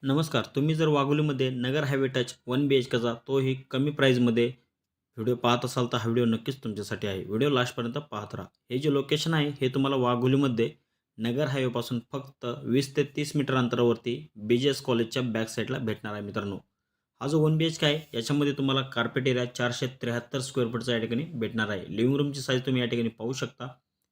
नमस्कार. तुम्ही जर वाघोलीमध्ये नगर हायवे टच 1 बीएचकेचा तोही कमी प्राईजमध्ये व्हिडिओ पाहत असाल तर हा व्हिडिओ नक्कीच तुमच्यासाठी आहे. व्हिडिओ लास्टपर्यंत पाहत राहा. हे जे लोकेशन आहे हे तुम्हाला वाघोलीमध्ये नगर हायवेपासून फक्त 20 ते 30 मीटर अंतरावरती BGS कॉलेजच्या बॅक साईडला भेटणार आहे मित्रांनो. हा जो 1 बीएचके आहे याच्यामध्ये तुम्हाला कार्पेट एरिया 473 स्क्वेअर फूटचा या ठिकाणी भेटणार आहे. लिव्हिंग रूमची साईज तुम्ही या ठिकाणी पाहू शकता.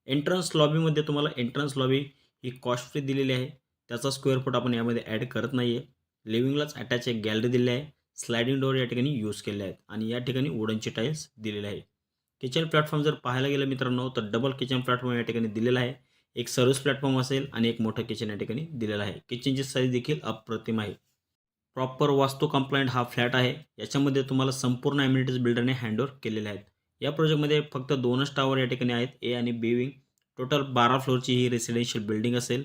एंट्रन्स लॉबीमध्ये तुम्हाला एंट्रन्स लॉबी ही कॉस्ट फ्री दिलेली आहे. त्याचा स्क्वेअर फूट आपण यामध्ये ॲड करत नाही आहे. लिव्हिंगलाच अटॅच एक गॅलरी दिली आहे. स्लायडिंग डोअर या ठिकाणी यूज केले आहेत आणि या ठिकाणी वुडनचे टाईल्स दिलेले आहे. किचन प्लॅटफॉर्म जर पाहायला गेलं मित्रांनो तर डबल किचन प्लॅटफॉर्म या ठिकाणी दिलेला आहे. एक सर्व्हिस प्लॅटफॉर्म असेल आणि एक मोठं किचन या ठिकाणी दिलेलं आहे. किचनची साईज देखील अप्रतिम आहे. प्रॉपर वास्तू कंप्लायंट हा फ्लॅट आहे. याच्यामध्ये तुम्हाला संपूर्ण ॲम्युनिटीज बिल्डरने हँडओव्हर केलेले आहेत. या प्रोजेक्टमध्ये फक्त 2च टॉवर या ठिकाणी आहेत, ए आणि बी विंग. टोटल 12 फ्लोअरची ही रेसिडेन्शियल बिल्डिंग असेल.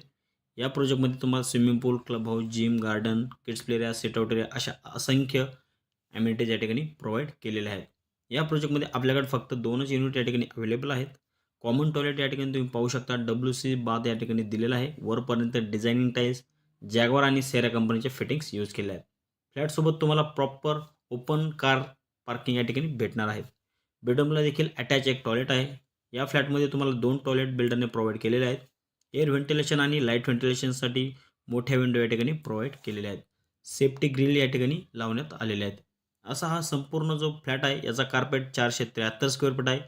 या प्रोजेक्टमध्ये तुम्हाला swimming pool, club house, gym, garden, kids play area, sit out area अशा असंख्य ॲम्युनिटीज या ठिकाणी प्रोव्हाइड केलेल्या आहेत. या प्रोजेक्टमध्ये आपल्याकडे फक्त 2च युनिट या ठिकाणी अवेलेबल आहेत. कॉमन टॉयलेट या ठिकाणी तुम्ही पाहू शकता. WC बाथ या ठिकाणी दिलेला आहे. वरपर्यंत डिझायनिंग टाईल्स, जॅग्वार आणि सेरा कंपनीचे फिटिंग्स यूज केले आहेत. फ्लॅटसोबत तुम्हाला प्रॉपर ओपन कार पार्किंग या ठिकाणी भेटणार आहेत. बेडरूमला देखील अटॅच एक टॉयलेट आहे. या फ्लॅटमध्ये तुम्हाला 2 टॉयलेट बिल्डरने प्रोव्हाइड केलेले आहेत. एअर व्हेंटिलेशन आणि लाईट व्हेंटिलेशनसाठी मोठ्या विंडो या ठिकाणी प्रोव्हाइड केलेल्या आहेत. सेफ्टी ग्रिल या ठिकाणी लावण्यात आलेले आहेत. असा हा संपूर्ण जो फ्लॅट आहे याचा कार्पेट 473 स्क्वेअर फूट आहे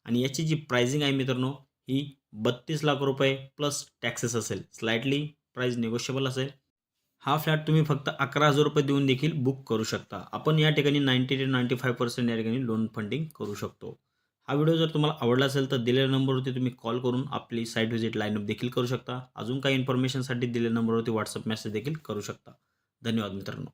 आणि याची जी प्राइसिंग आहे मित्रांनो ही 32 लाख रुपये प्लस टॅक्सेस असेल. स्लाइटली प्राइस निगोशिएबल असेल. हा फ्लॅट तुम्ही फक्त 11,000 रुपये देऊन देखील बुक करू शकता. आपण या ठिकाणी 90 ते 95% या ठिकाणी लोन फंडिंग करू शकतो. हा व्हिडिओ जर तुम्हाला आवडला असेल तर दिलेल्या नंबरवरती तुम्ही कॉल करून आपली साईट व्हिजिट लाईनअप देखील करू शकता. अजून काही इन्फॉर्मेशनसाठी दिलेल्या नंबरवरती WhatsApp मेसेज देखील करू शकता. धन्यवाद मित्रांनो.